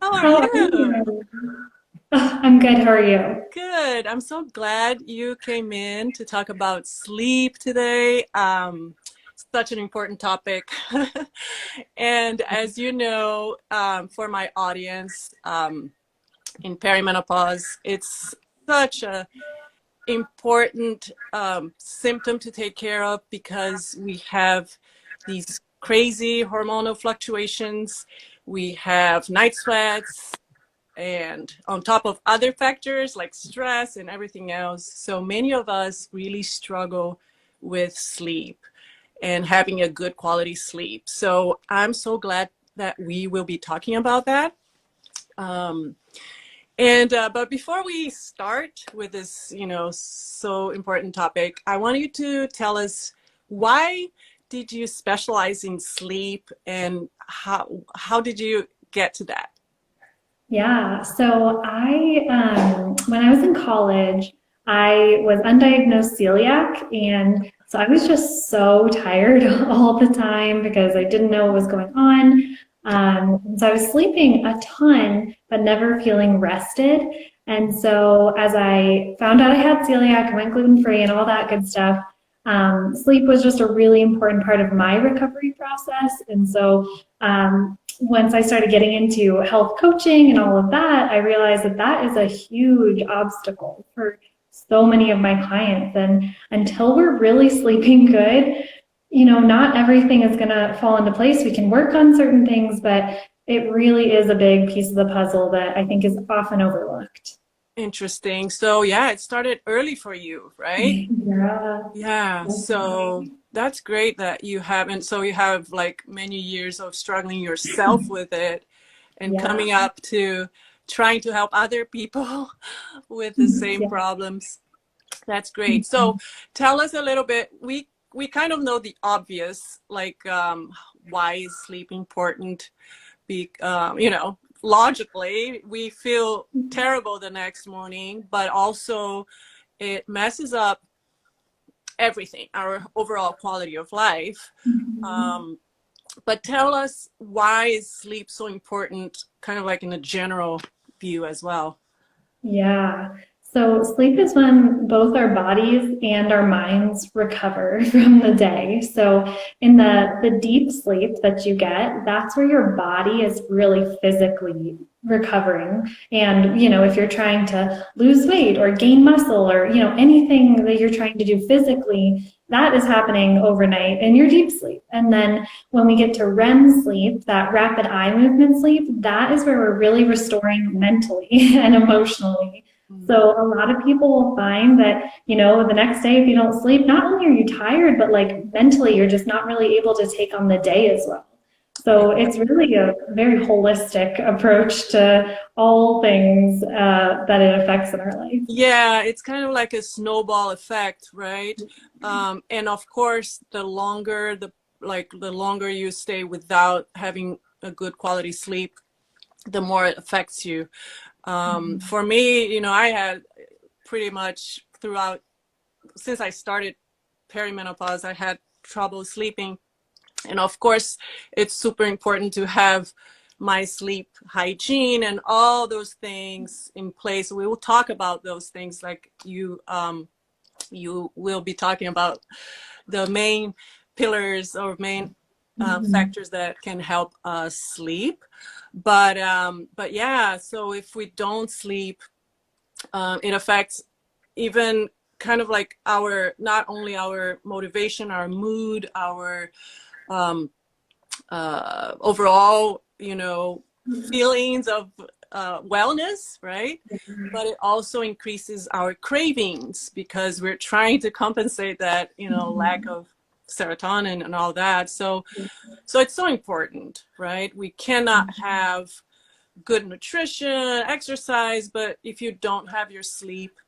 How are How are you? you? I'm good. How are you? Good. I'm so glad you came in to talk about sleep today. Such an important topic. And as you know, for my audience, in perimenopause, it's such a important symptom to take care of because we have these crazy hormonal fluctuations. We have night sweats, and on top of other factors like stress and everything else. So many of us really struggle with sleep and having a good quality sleep. So I'm so glad that we will be talking about that. Um, but before we start with this, so important topic, I want you to tell us, why did you specialize in sleep, and how did you get to that? Yeah. When I was in college, I was undiagnosed celiac, and so I was just so tired all the time because I didn't know what was going on. And so I was sleeping a ton, but never feeling rested. And so as I found out I had celiac, I went gluten-free and all that good stuff. Sleep was just a really important part of my recovery process. And so once I started getting into health coaching and all of that, I realized that that is a huge obstacle for so many of my clients. And until we're really sleeping good, not everything is going to fall into place. We can work on certain things, but it really is a big piece of the puzzle that I think is often overlooked. Interesting. So yeah, it started early for you, right? Yeah, Yeah. So definitely. that's great that you have, and so you have like many years of struggling yourself with it and Yeah. coming up to trying to help other people with the same Yeah. problems. That's great. So tell us a little bit. We kind of know the obvious, like why is sleep important? Logically, we feel terrible the next morning, but also it messes up everything, our overall quality of life. Mhm. Um, but tell us, why is sleep so important, kind of like in a general view as well? Yeah. So sleep is when both our bodies and our minds recover from the day. So in the deep sleep that you get, that's where your body is really physically recovering. And, if you're trying to lose weight or gain muscle or, anything that you're trying to do physically, that is happening overnight in your deep sleep. And then when we get to REM sleep, that rapid eye movement sleep, that is where we're really restoring mentally and emotionally. So a lot of people will find that, the next day if you don't sleep, not only are you tired, but like mentally you're just not really able to take on the day as well. Yeah. So it's really a very holistic approach to all things that it affects in our life. Yeah, it's kind of like a snowball effect, right? And of course, the longer you stay without having a good quality sleep, the more it affects you. For me, I had pretty much throughout, since I started perimenopause, I had trouble sleeping. And of course, it's super important to have my sleep hygiene and all those things in place. We will talk about those things, like you will be talking about the main pillars or main Mhm. factors that can help us sleep. But yeah, so if we don't sleep, it affects even kind of like our, not only our motivation, our mood, our um, overall, feelings of wellness, right? But it also increases our cravings because we're trying to compensate that, lack Mhm. of serotonin and all that. So it's so important, right? We cannot have good nutrition, exercise, but if you don't have your sleep,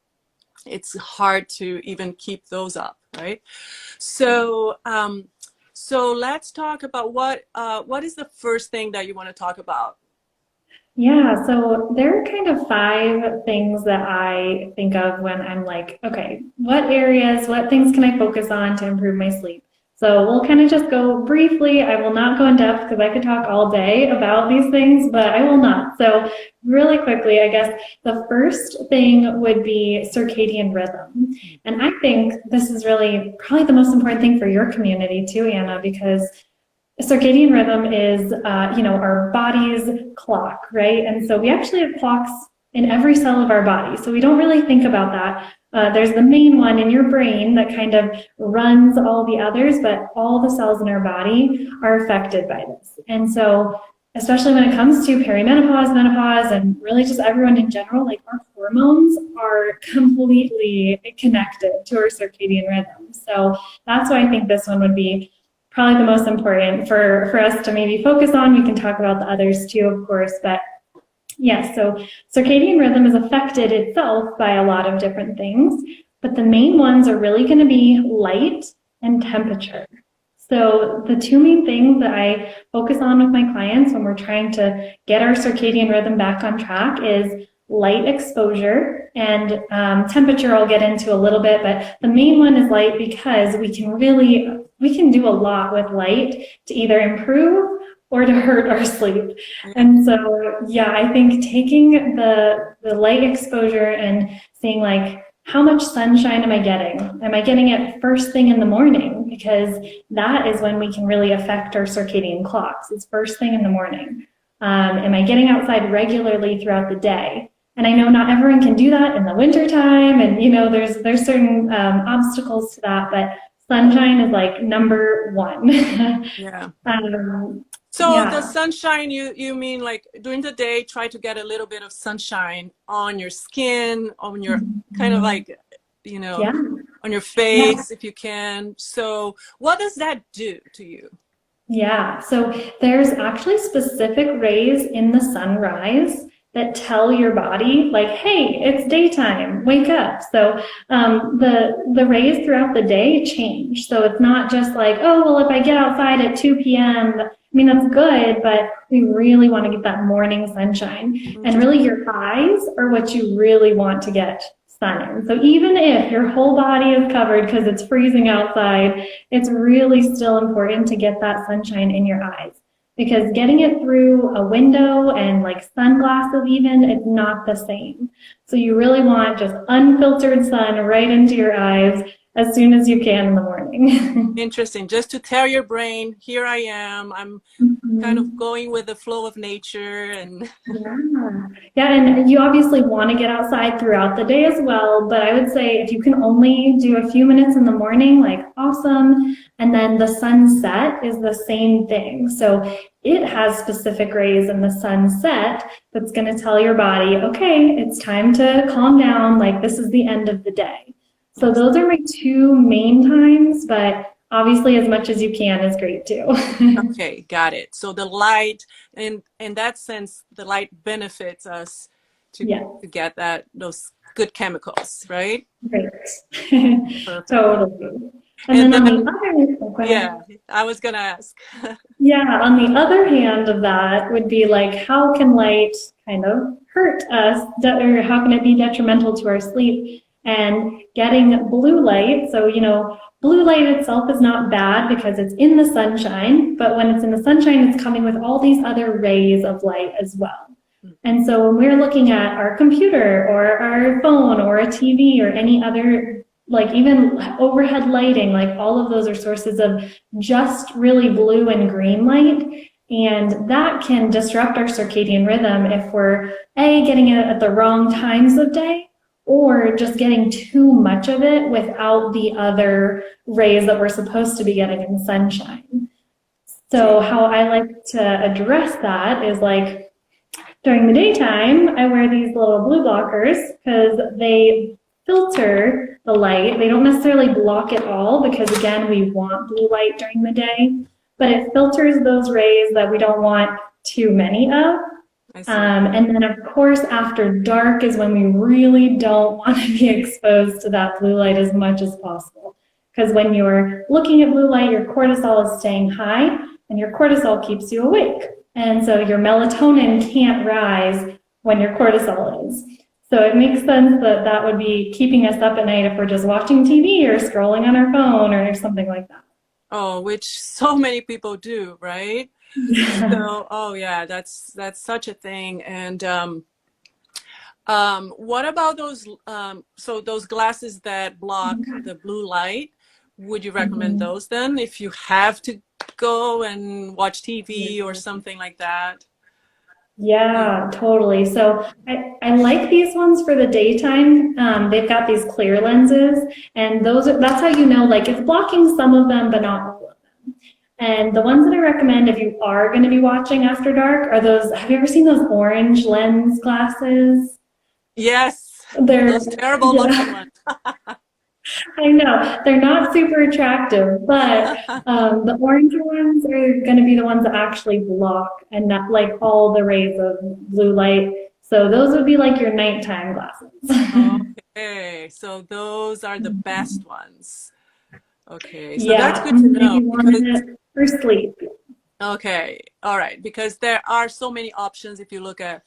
it's hard to even keep those up, right? So let's talk about what is the first thing that you want to talk about? Yeah, so there are kind of five things that I think of when I'm like, okay, what things can I focus on to improve my sleep? So we'll kind of just go briefly. I will not go in depth because I could talk all day about these things, but I will not. So really quickly, I guess the first thing would be circadian rhythm. And I think this is really probably the most important thing for your community too, Anna, because circadian rhythm is, our body's clock, right? And so we actually have clocks in every cell of our body. So we don't really think about that. There's the main one in your brain that kind of runs all the others, but all the cells in our body are affected by this. And so, especially when it comes to perimenopause, menopause, and really just everyone in general, like our hormones are completely connected to our circadian rhythm. So that's why I think this one would be probably the most important for us to maybe focus on. We can talk about the others too, of course, but yes, so circadian rhythm is affected itself by a lot of different things, but the main ones are really going to be light and temperature. So the two main things that I focus on with my clients when we're trying to get our circadian rhythm back on track is light exposure and temperature I'll get into a little bit, but the main one is light because we can do a lot with light to either improve or to hurt our sleep. And so, yeah, I think taking the light exposure and seeing like, how much sunshine am I getting? Am I getting it first thing in the morning? Because that is when we can really affect our circadian clocks. It's first thing in the morning. Am I getting outside regularly throughout the day? And I know not everyone can do that in the wintertime, and there's certain obstacles to that, but sunshine is like number one. Yeah. So Yeah. the sunshine, you mean like during the day, try to get a little bit of sunshine on your skin, on your kind of like, Yeah. on your face if you can. So what does that do to you? Yeah, so there's actually specific rays in the sunrise that tell your body like, hey, it's daytime, wake up. So the rays throughout the day change. So it's not just like, oh, well, if I get outside at 2 p.m., I mean, that's good, but we really want to get that morning sunshine. And really your eyes are what you really want to get sun in. So even if your whole body is covered because it's freezing outside, it's really still important to get that sunshine in your eyes. Because getting it through a window and like sunglasses even, it's not the same. So you really want just unfiltered sun right into your eyes as soon as you can in the morning. Interesting. Just to tell your brain, here I am. I'm kind of going with the flow of nature. And yeah, and you obviously want to get outside throughout the day as well, but I would say if you can only do a few minutes in the morning, like awesome. And then the sunset is the same thing. So it has specific rays in the sunset that's going to tell your body, okay, it's time to calm down, like this is the end of the day. So those are my two main times, but obviously as much as you can is great too. Okay, got it. So the light, in that sense, the light benefits us to get those good chemicals, right? Great. Totally. And then then, on the other, yeah, I was gonna ask. Yeah, on the other hand of that would be like, how can light kind of hurt us, or how can it be detrimental to our sleep? And getting blue light, so blue light itself is not bad because it's in the sunshine, but when it's in the sunshine, it's coming with all these other rays of light as well. And so when we're looking at our computer or our phone or a TV or any other, like even overhead lighting, like all of those are sources of just really blue and green light. And that can disrupt our circadian rhythm if we're getting it at the wrong times of day, or just getting too much of it without the other rays that we're supposed to be getting in sunshine. So how I like to address that is like during the daytime, I wear these little blue blockers because they filter the light. They don't necessarily block it all because again, we want blue light during the day, but it filters those rays that we don't want too many of. And then of course after dark is when we really don't want to be exposed to that blue light as much as possible, because when you're looking at blue light, your cortisol is staying high and your cortisol keeps you awake, and so your melatonin can't rise when your cortisol is. So it makes sense that that would be keeping us up at night if we're just watching TV or scrolling on our phone or something like that. Oh, which so many people do, right? Yeah. So, oh yeah, that's such a thing. And what about those so those glasses that block the blue light? Would you recommend Mhm. those then if you have to go and watch TV or something like that? You, Yeah, totally. So I like these ones for the daytime. They've got these clear lenses, and that's how you know like it's blocking some of them, but not all of them. And the ones that I recommend if you are going to be watching after dark are those. Have you ever seen those orange lens glasses? yes, They're those terrible looking yeah. ones. I know they're not super attractive, but the orange ones are going to be the ones that actually block and not like all the rays of blue light. So those would be like your nighttime glasses. Okay, so those are the best ones. Okay, so that's Yeah, good to if know you because, wanted it for sleep. okay, all right, because there are so many options if you look at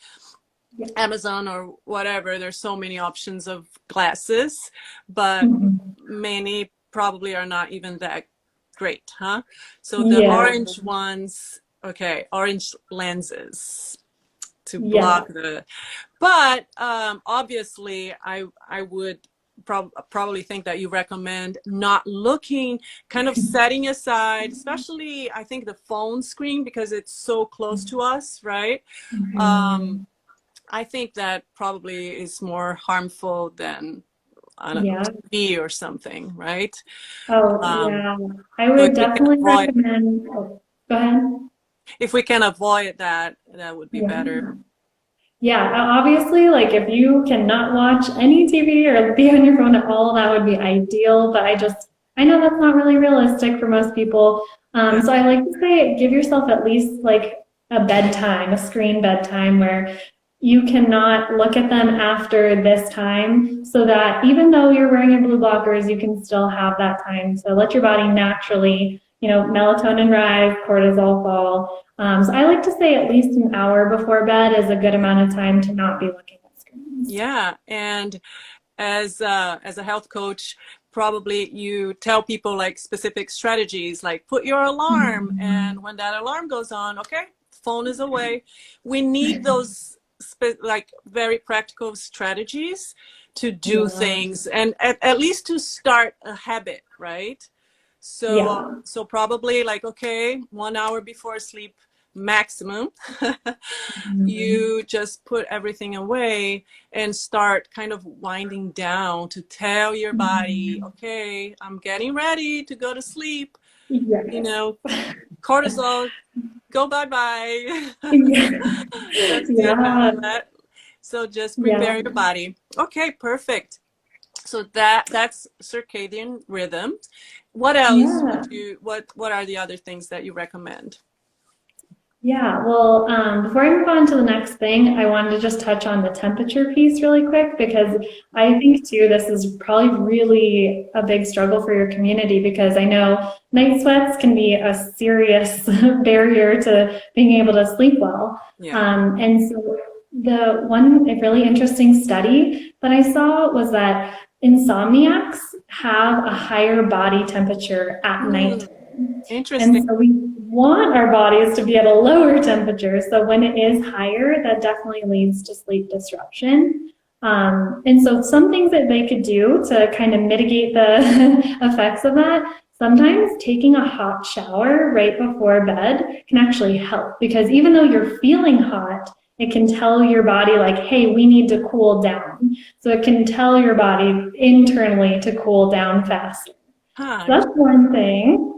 Yeah. Amazon or whatever, there's so many options of glasses, but Mhm. many probably are not even that great, huh? So the Yeah, orange ones, okay, orange lenses to yeah, block the, but obviously I would probably think that you recommend not looking, kind of setting aside, especially I think the phone screen because it's so close to us, right? Um, mhm. I think that probably is more harmful than, I don't know, Yeah. TV or something, right? Oh, Um, yeah. I so would definitely recommend. Oh, go ahead. if we can avoid that, that would be better. Yeah. Yeah, obviously, like if you cannot watch any TV or be on your phone at all, that would be ideal. But I know that's not really realistic for most people. Yeah. So I like to say give yourself at least like a bedtime, a screen bedtime where you cannot look at them after this time so that even though you're wearing your blue blockers, you can still have that time to let your body naturally, melatonin rise, cortisol fall. So I like to say at least an hour before bed is a good amount of time to not be looking at screens. Yeah. And as a health coach, probably you tell people like specific strategies, like put your alarm, Mhm. and when that alarm goes on, okay, phone is away. We need those like very practical strategies to do Yeah, things and at least to start a habit, right? So yeah. so probably like okay, 1 hour before sleep maximum, Mhm. you just put everything away and start kind of winding down to tell your body, Mhm. okay, I'm getting ready to go to sleep. You Yes. know, cortisol, go bye bye. Yeah. That's the Yeah. amount. So just Yeah. prepare your body. Okay, perfect. So that's circadian rhythm. What else Yeah. would you what are the other things that you recommend? Yeah, well, before I move on to the next thing, I wanted to just touch on the temperature piece really quick because I think too this is probably really a big struggle for your community because I know night sweats can be a serious barrier to being able to sleep well. Yeah. And so the one really interesting study that I saw was that insomniacs have a higher body temperature at night. Hmm, interesting. And so we want our bodies to be at a lower temperature. So when it is higher, that definitely leads to sleep disruption. And so some things that they could do to kind of mitigate the effects of that, sometimes taking a hot shower right before bed can actually help because even though you're feeling hot, it can tell your body like, hey, we need to cool down. So it can tell your body internally to cool down faster. So Huh. that's one thing.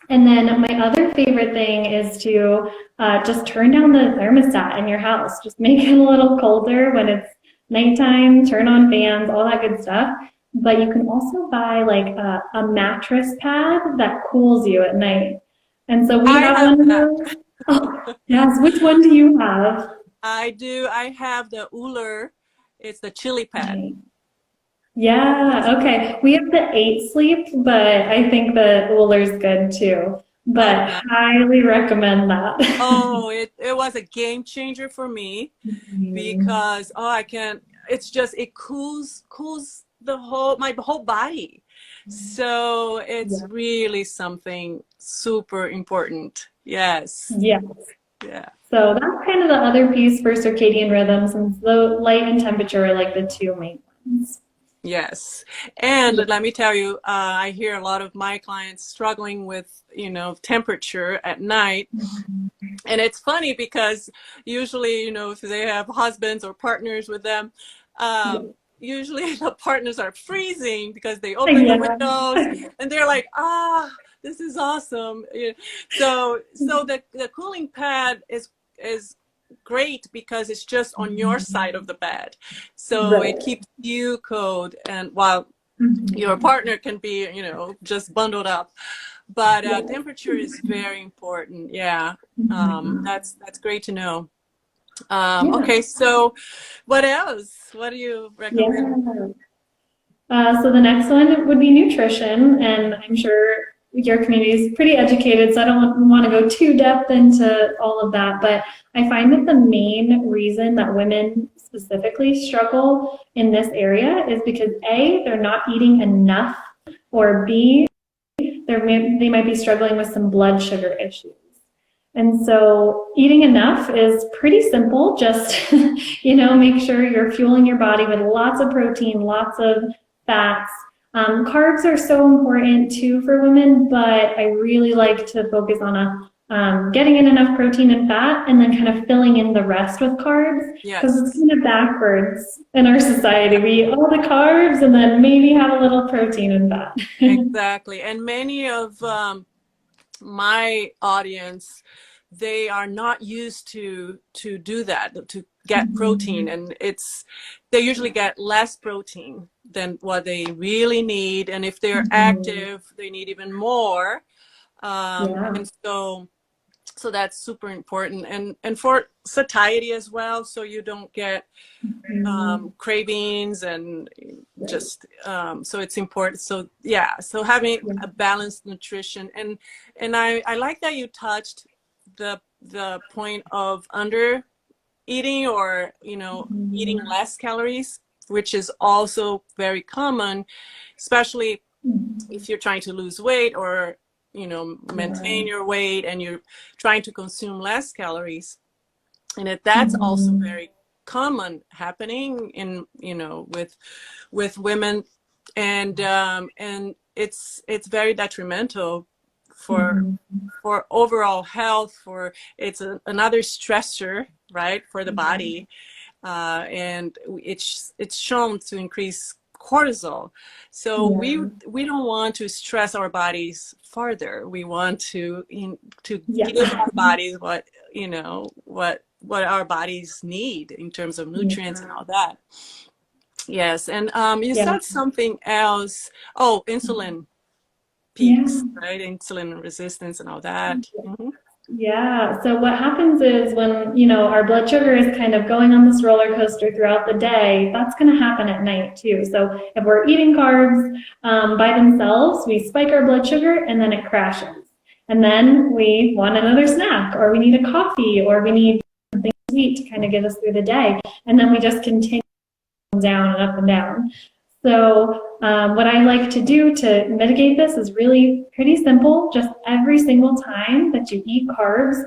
And then my other favorite thing is to just turn down the thermostat in your house. Just make it a little colder when it's nighttime, turn on fans, all that good stuff. But you can also buy like a mattress pad that cools you at night. And so we I have have one of that. those. Oh, yes. Which one do you have? I do. I have the Uller. It's the chili pad. Right. Yeah, okay. We have the 8 sleep, but I think the Ullr's good too. Oh But yeah. highly recommend that. Oh, it was a game changer for me Mhm. because oh I can't. It's just it cools the whole my whole body. So it's Yeah. really something super important. Yes. Yeah. Yeah. So that's kind of the other piece for circadian rhythm, since the light and temperature are like the two main ones. Yes. And Yeah. let me tell you, I hear a lot of my clients struggling with, temperature at night. And it's funny because usually, if they have husbands or partners with them, Yeah. usually the partners are freezing because they open the Yeah. windows and they're like, this is awesome. Yeah. So the cooling pad is great because it's just on your side of the bed. So it Right. keeps you cold, and while your Mhm. partner can be, just bundled up. But Yeah. temperature is very important. Yeah, Mhm. that's great to know. Yeah. Okay, so what else? What do you recommend? Yeah. So the next one would be nutrition, and I'm sure your community is pretty educated, so I don't want to go too depth into all of that. But I find that the main reason that women specifically struggle in this area is because A, they're not eating enough, or B, they might be struggling with some blood sugar issues. And so eating enough is pretty simple. Just, make sure you're fueling your body with lots of protein, lots of fats. Carbs are so important too for women, but I really like to focus on getting in enough protein and fat and then kind of filling in the rest with carbs, because it's Yes, kind of backwards in our society. We eat all the carbs and then maybe have a little protein and fat. exactly. And many of my audience, they are not used to do that, to get protein, and they usually get less protein than what they really need, and if they're Mhm. active they need even more. Yeah. And so that's super important, and for satiety as well, so you don't get Mhm. cravings and Right. just so it's important. So yeah, so having Yeah. a balanced nutrition, and I like that you touched the point of under eating, or eating Mhm. less calories, which is also very common, especially Mhm. if you're trying to lose weight, or Yeah. maintain your weight, and you're trying to consume less calories. And that's also Mhm. very common happening in with women, and it's very detrimental for Mhm. overall health. For it's another stressor, right, for the body, and it's shown to increase cortisol. So Yeah. we don't want to stress our bodies further. We want to give Yeah. our bodies what our bodies need in terms of nutrients and Yeah. all that. Yes, and you Yeah. said something else. Oh, insulin peaks, Yeah. right? Insulin resistance and all that. Hmm. Yeah. So what happens is when, our blood sugar is kind of going on this roller coaster throughout the day, that's going to happen at night too. So if we're eating carbs by themselves, we spike our blood sugar and then it crashes. And then we want another snack, or we need a coffee, or we need something sweet to kind of get us through the day. And then we just continue down and up and down. So, what I like to do to mitigate this is really pretty simple. Just every single time that you eat carbs,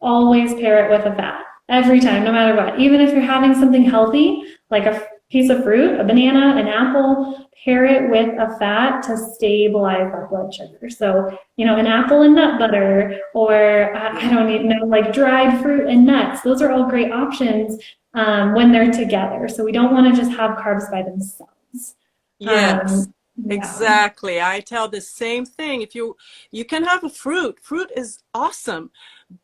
always pair it with a fat. Every time, no matter what. Even if you're having something healthy, like a piece of fruit, a banana, an apple, pair it with a fat to stabilize that blood sugar. So, an apple and nut butter, or I Yeah. don't even know, like dried fruit and nuts. Those are all great options when they're together. So we don't want to just have carbs by themselves. Yes, Yeah. exactly. I tell the same thing. If you can have a fruit, fruit is awesome,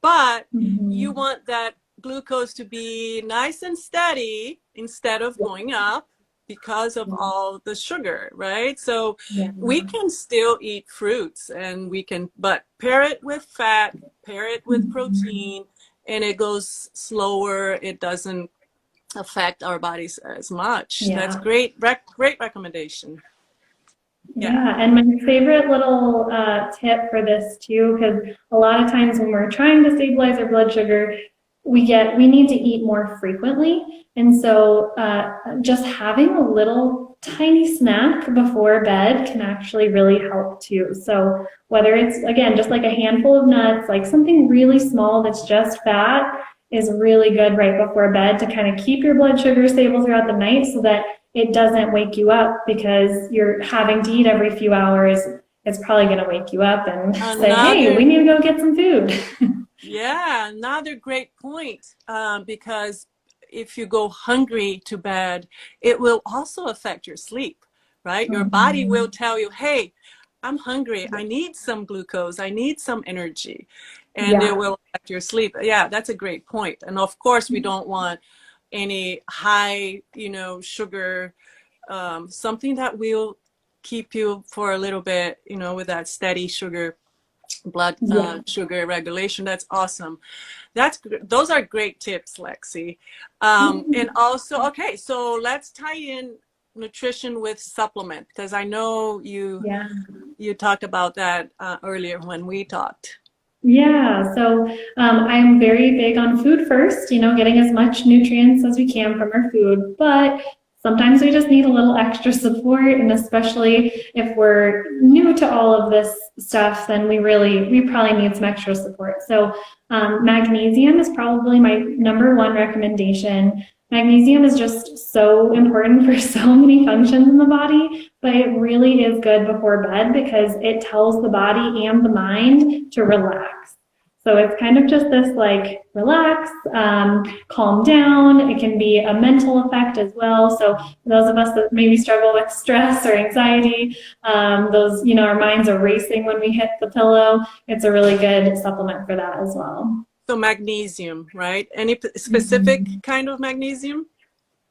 but you Mhm. want that glucose to be nice and steady instead of going up because of Yeah. all the sugar, right? So Yeah. we can still eat fruits, and but pair it with fat, pair it with Mhm. protein, and it goes slower. It doesn't affect our bodies as much. That's Yeah. great. Great recommendation. Yeah. Yeah, and my favorite little tip for this too, because a lot of times when we're trying to stabilize our blood sugar, we need to eat more frequently, and so just having a little tiny snack before bed can actually really help too. So whether it's, again, just like a handful of nuts, like something really small that's just fat is really good right before bed to kind of keep your blood sugar stable throughout the night so that it doesn't wake you up because you're having to eat every few hours. It's probably going to wake you up and say, hey, Another, we need to go get some food. yeah, another great point, because if you go hungry to bed, it will also affect your sleep, right? Your body will Mhm. tell you, hey, I'm hungry. I need some glucose. I need some energy. And it Yeah. will affect your sleep. Yeah, that's a great point. And of course, we don't want any high, sugar, something that will keep you for a little bit, with that steady sugar, blood Yeah. sugar regulation. That's awesome. Those are great tips, Lexi. And also, okay, so let's tie in nutrition with supplement because I know Yeah. you talked about that earlier when we talked. Yeah, so I'm very big on food first, getting as much nutrients as we can from our food, but sometimes we just need a little extra support, and especially if we're new to all of this stuff, then we probably need some extra support. So magnesium is probably my number one recommendation. Magnesium is just so important for so many functions in the body, but it really is good before bed because it tells the body and the mind to relax. So it's kind of just this like relax, calm down. It can be a mental effect as well. So for those of us that maybe struggle with stress or anxiety, our minds are racing when we hit the pillow. It's a really good supplement for that as well. So magnesium, right? Any specific Mhm. kind of magnesium?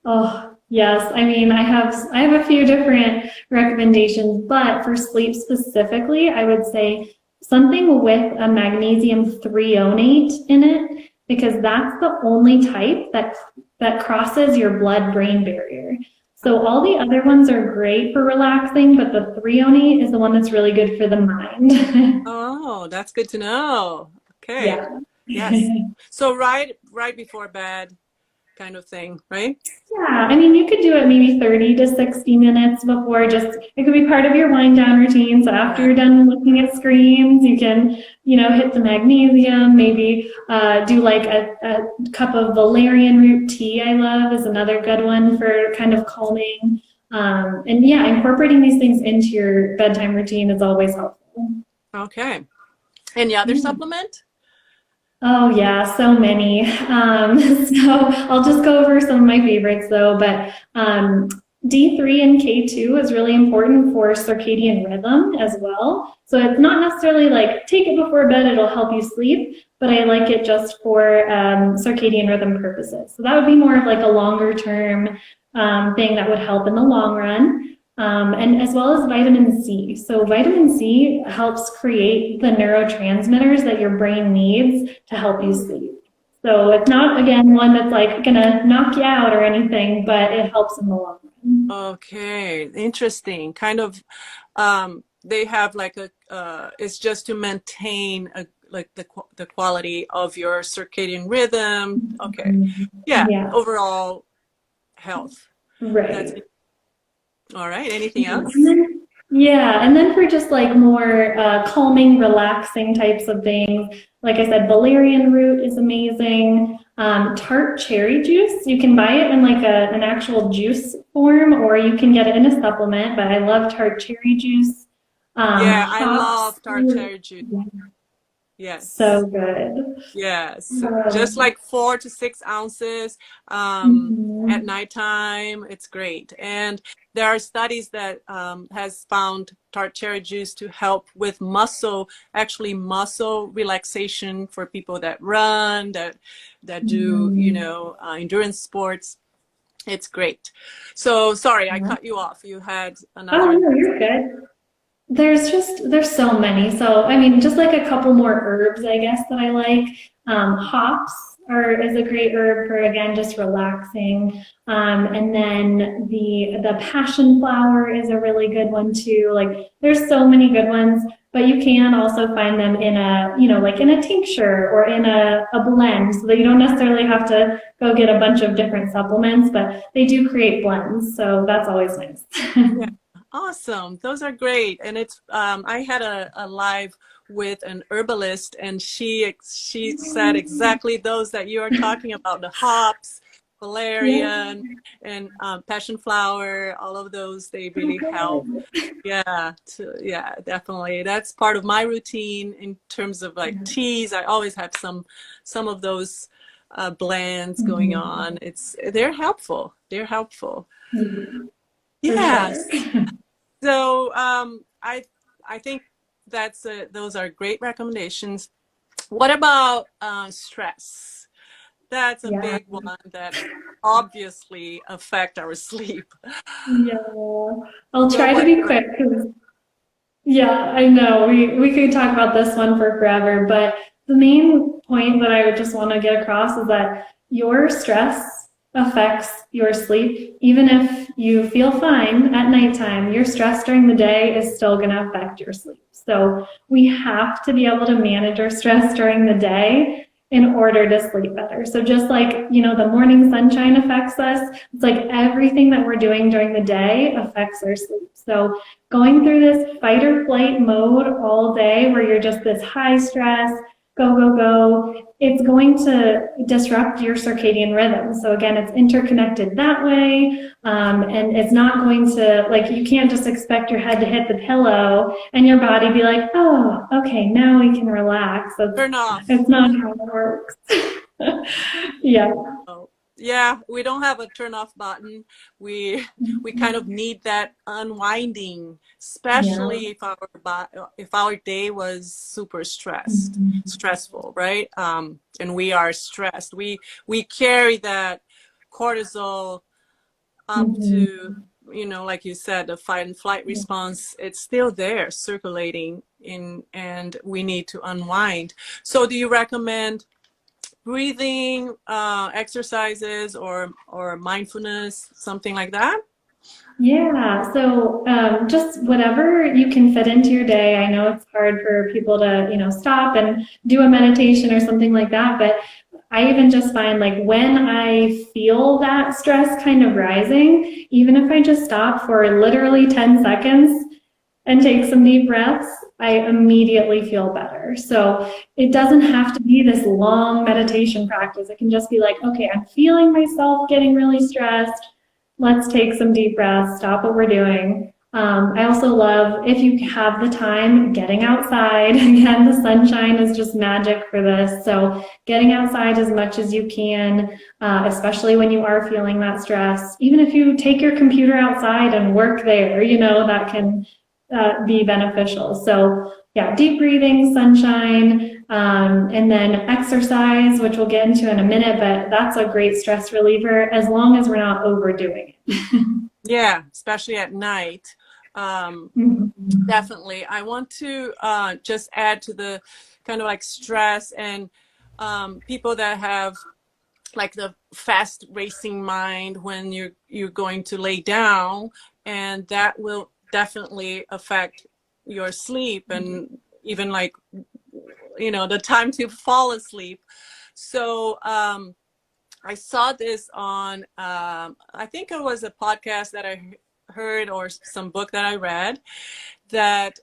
Oh, yes. I mean, I have a few different recommendations, but for sleep specifically, I would say something with a magnesium threonate in it because that's the only type that crosses your blood-brain barrier. So all the other ones are great for relaxing, but the threonate is the one that's really good for the mind. Oh, that's good to know. Okay. Yeah. Yes. So right before bed kind of thing, right? Yeah, I mean, you could do it maybe 30 to 60 minutes before just, it could be part of your wind down routine. So after Yeah. you're done looking at screens, you can, hit the magnesium, maybe do like a cup of valerian root tea, I love, is another good one for kind of calming. And yeah, incorporating these things into your bedtime routine is always helpful. Okay. Any other supplement? Oh yeah, so many. So I'll just go over some of my favorites though, but D3 and K2 is really important for circadian rhythm as well. So it's not necessarily like take it before bed, it'll help you sleep, but I like it just for circadian rhythm purposes. So that would be more of like a longer term thing that would help in the long run and as well as vitamin C. So vitamin C helps create the neurotransmitters that your brain needs to help you sleep. So it's not, again, one that's like gonna knock you out or anything, but it helps in the long run. Okay, interesting. Kind of, they have like it's just to maintain like the quality of your circadian rhythm. Okay, yeah, Yeah, overall health. That's right. all right. Anything And else? then, yeah, and then for just like more calming, relaxing types of things, like I said, valerian root is amazing. Tart cherry juice, you can buy it in like an actual juice form, or you can get it in a supplement. But I love tart cherry juice. Yeah, I Hops, love tart cherry juice. so Yes. good. Yes, just Um, like 4 to 6 ounces at mhm. nighttime. It's great. And there are studies that has found tart cherry juice to help with actually muscle relaxation for people that run, that do, Mhm. endurance sports. It's great. So sorry, I Yeah. cut you off. You had Oh, another. no, you're good. There's so many. So I mean, just like a couple more herbs, I guess that I like. Hops is a great herb for again just relaxing. And then the passion flower is a really good one too. Like there's so many good ones. but you can also find them in a, like in a tincture or in a blend, so that you don't necessarily have to go get a bunch of different supplements, but they do create blends. So that's always nice. Yeah, awesome. Those are great. And it's I had a live with an herbalist, and she said exactly those that you are talking about, the hops, Yeah. valerian, and passion flower, all of those, they really help. Yeah, yeah, definitely. That's part of my routine in terms of like teas. I always have some of those blends going Mhm. on. They're helpful. They're helpful. For sure. Yes. So I think those are great recommendations. What about stress? That's a Yeah. big one that obviously affect our sleep. Yeah. I'll So try to what be are quick 'cause yeah, I know. We could talk about this one for forever, but the main point that I would just want to get across is that your stress affects your sleep. Even if you feel fine at nighttime, your stress during the day is still going to affect your sleep. So we have to be able to manage our stress during the day in order to sleep better. So just like, the morning sunshine affects us, it's like everything that we're doing during the day affects our sleep. So going through this fight or flight mode all day where you're just this high stress, go, go, go, it's going to disrupt your circadian rhythm. So again, it's interconnected that way. And it's not going to, like, you can't just expect your head to hit the pillow and your body be like, oh, okay, now we can relax. turn off? It's not how it works. Yeah. Oh, yeah, we don't have a turn off button. We kind of need that unwinding, Yeah. especially if our day was super stressful, right? And we are stressed. We carry that cortisol up to, Mhm. like you said, the fight and flight response. It's still there, circulating in, and we need to unwind. So, do you recommend breathing exercises or mindfulness, something like that? Yeah, so just whatever you can fit into your day. I know it's hard for people to, stop and do a meditation or something like that, but I even just find like when I feel that stress kind of rising, even if I just stop for literally 10 seconds and take some deep breaths, I immediately feel better. So it doesn't have to be this long meditation practice. It can just be like, okay, I'm feeling myself getting really stressed. Let's take some deep breaths, stop what we're doing. I also love, if you have the time, getting outside. Again, the sunshine is just magic for this. So getting outside as much as you can, especially when you are feeling that stress. Even if you take your computer outside and work there, that can be beneficial. So yeah, deep breathing, sunshine, and then exercise, which we'll get into in a minute, but that's a great stress reliever as long as we're not overdoing it. Yeah, especially at night. Um, Mhm. Definitely. I want to just add to the kind of like stress and people that have like the fast racing mind when you're going to lay down, and that will definitely affect your sleep and even like the time to fall asleep. So I saw this on I think it was a podcast that I heard or some book that I read, that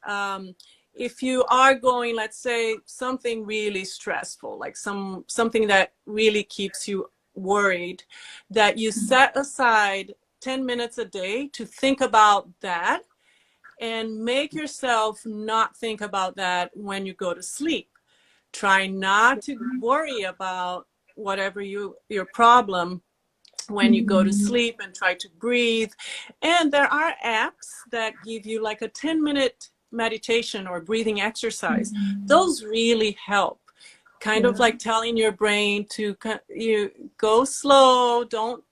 if you are going, let's say something really stressful, like something that really keeps you worried, that you set aside 10 minutes a day to think about that, and make yourself not think about that when you go to sleep. Try not to worry about whatever your problem when you go to Mhm. sleep, and try to breathe. And there are apps that give you like a 10-minute meditation or breathing exercise. Mhm. Those really help. Kind of Yeah. like telling your brain to you go slow, don't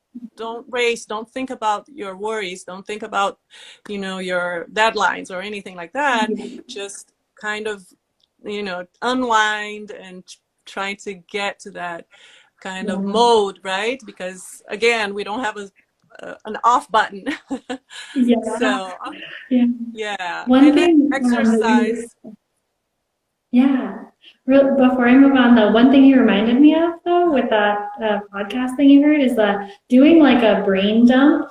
race, don't think about your worries, don't think about your deadlines or anything like that. Just kind of unwind and trying to get to that kind of Yeah. mode, right? Because again, we don't have an off button. Yeah. So Yeah. yeah, One and then thing that we exercise. Yeah. Before I move on, though, one thing you reminded me of, though, with that podcast thing you heard is that doing like a brain dump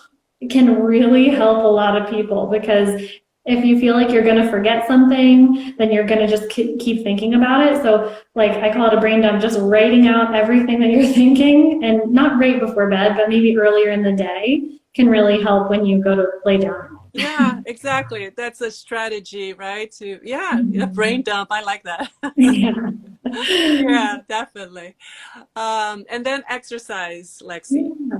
can really help a lot of people because if you feel like you're going to forget something, then you're going to just keep thinking about it. So, like, I call it a brain dump, just writing out everything that you're thinking and not right before bed, but maybe earlier in the day can really help when you go to lay down. Yeah, exactly. That's a strategy, right? Yeah, a brain dump. I like that. Yeah. Yeah, definitely. And then exercise, Lexi. Yeah.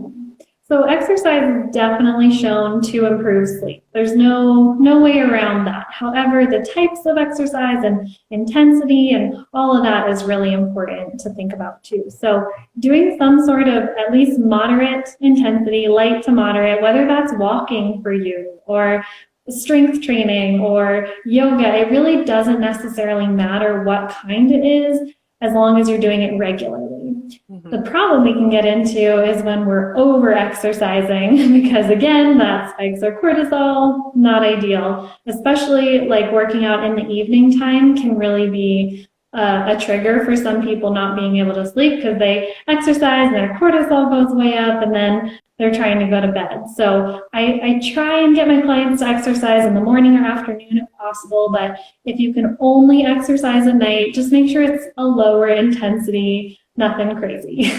So exercise is definitely shown to improve sleep. There's no way around that. However, the types of exercise and intensity and all of that is really important to think about too. So doing some sort of at least moderate intensity, light to moderate, whether that's walking for you or strength training or yoga, it really doesn't necessarily matter what kind it is as long as you're doing it regularly. The problem we can get into is when we're over exercising because again, that spikes our cortisol, not ideal. Especially like working out in the evening time can really be a trigger for some people not being able to sleep because they exercise and their cortisol goes way up and then they're trying to go to bed. So I try and get my clients to exercise in the morning or afternoon if possible, but if you can only exercise at night, just make sure it's a lower intensity, nothing crazy.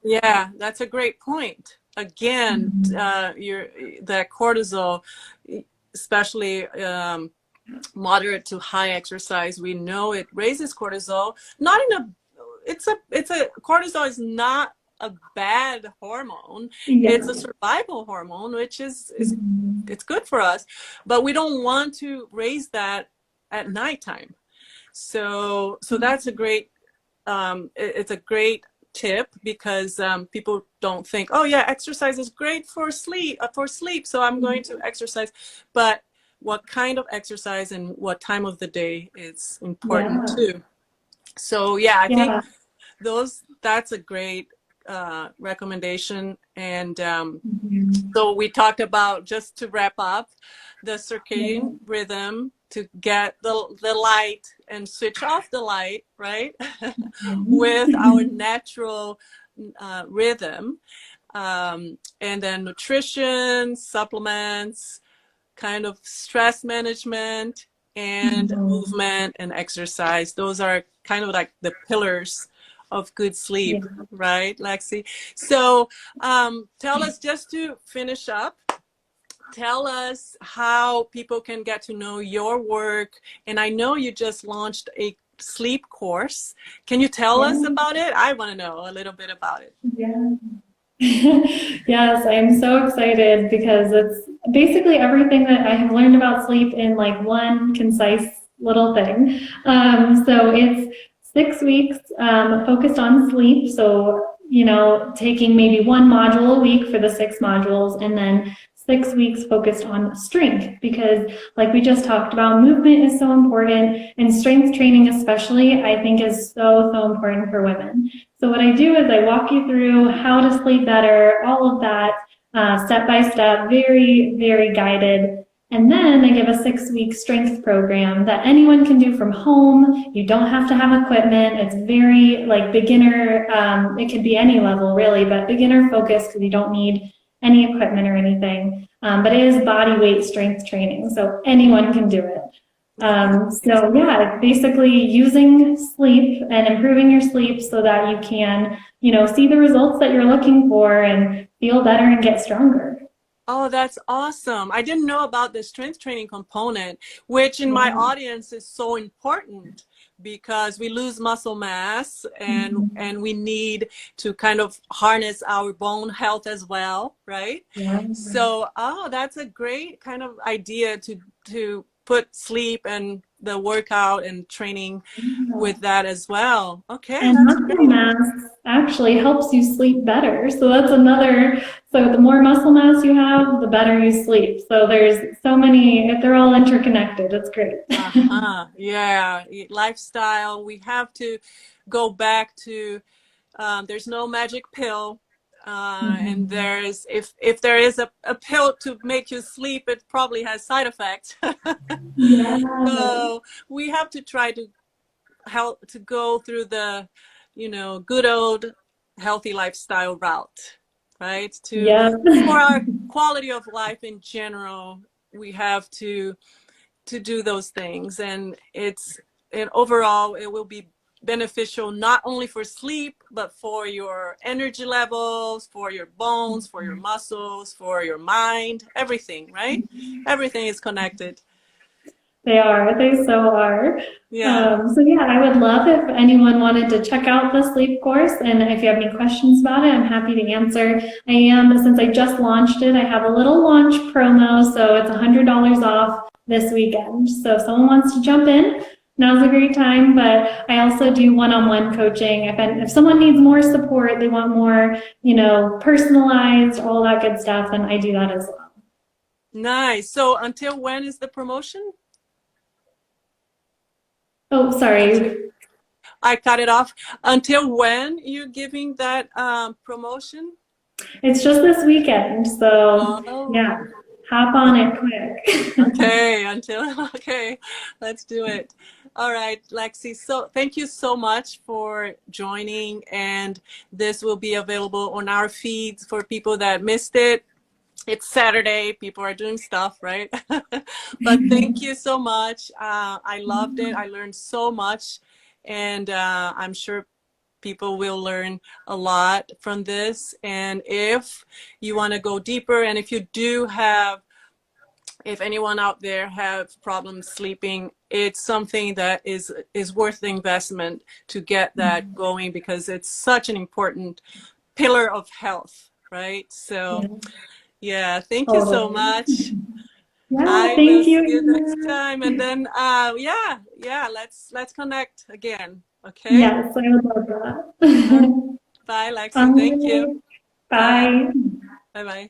Yeah, that's a great point. Again, the cortisol, especially moderate to high exercise, we know it raises cortisol. Not in a, it's a cortisol is not a bad hormone. Yeah. It's a survival hormone, which is it's good for us, but we don't want to raise that at nighttime. So that's a great it's a great tip because people don't think, oh yeah, exercise is great for sleep, so I'm going to exercise. But what kind of exercise and what time of the day is important too. So yeah, I think that's a great recommendation. And so we talked about, just to wrap up, the circadian rhythm to get the light and switch off the light, right? With our natural rhythm. And then nutrition, supplements, kind of stress management, and movement and exercise. Those are kind of like the pillars of good sleep, right, Lexi? So tell us, just to finish up, tell us how people can get to know your work. And I know you just launched a sleep course. Can you tell us about it? I want to know a little bit about it. Yeah. Yes, I'm so excited because it's basically everything that I have learned about sleep in like one concise little thing. So it's 6 weeks focused on sleep. So, you know, taking maybe one module a week for the 6 modules and then 6 weeks focused on strength because like we just talked about, movement is so important and strength training especially I think is so important for women. So what I do is I walk you through how to sleep better, all of that step by step, very, very guided. And then I give a 6-week strength program that anyone can do from home. You don't have to have equipment. It's very like beginner. It could be any level really, but beginner focused because you don't need any equipment or anything. But it is body weight strength training, so anyone can do it. So yeah, basically using sleep and improving your sleep so that you can, you know, see the results that you're looking for and feel better and get stronger. Oh, that's awesome. I didn't know about the strength training component, which in my audience is so important because we lose muscle mass and we need to kind of harness our bone health as well, right? So, that's a great kind of idea to put sleep and the workout and training with that as well. Okay. And muscle mass actually helps you sleep better. So that's another, so the more muscle mass you have, the better you sleep. So there's so many, they're all interconnected. It's great. Yeah. Lifestyle. We have to go back to, there's no magic pill. And there's, if there is a pill to make you sleep, it probably has side effects. So we have to try to help to go through the, good old healthy lifestyle route, right? Yeah. For our quality of life in general, we have to do those things, and overall it will be beneficial not only for sleep but for your energy levels, for your bones, for your muscles, for your mind, everything, right? Everything is connected. They are. They so are. Yeah. So yeah, I would love if anyone wanted to check out the sleep course, and if you have any questions about it, I'm happy to answer. Since I just launched it, I have a little launch promo, so it's $100 off this weekend. So if someone wants to jump in, now's a great time. But I also do one-on-one coaching. If someone needs more support, they want more, personalized, all that good stuff, then I do that as well. Nice. So until when is the promotion? Oh, Until sorry. I cut it off. Until when you're giving that promotion? It's just this weekend, so yeah, Oh, hop on it quick. okay. Okay, let's do it. All right, Lexi. So thank you so much for joining, and this will be available on our feeds for people that missed it. It's Saturday. People are doing stuff, right? But thank you so much. I loved it. I learned so much, and I'm sure people will learn a lot from this. And if you want to go deeper, and if anyone out there have problems sleeping, it's something that is worth the investment to get that going, because it's such an important pillar of health, right? So Yeah, yeah, thank you so totally. much. Yeah, I will thank see you next you. time, and then yeah, let's connect again. Okay. Yes, I would love All right. that. Bye, Lexi. All Thank you. right. Bye. Bye. Bye. Bye.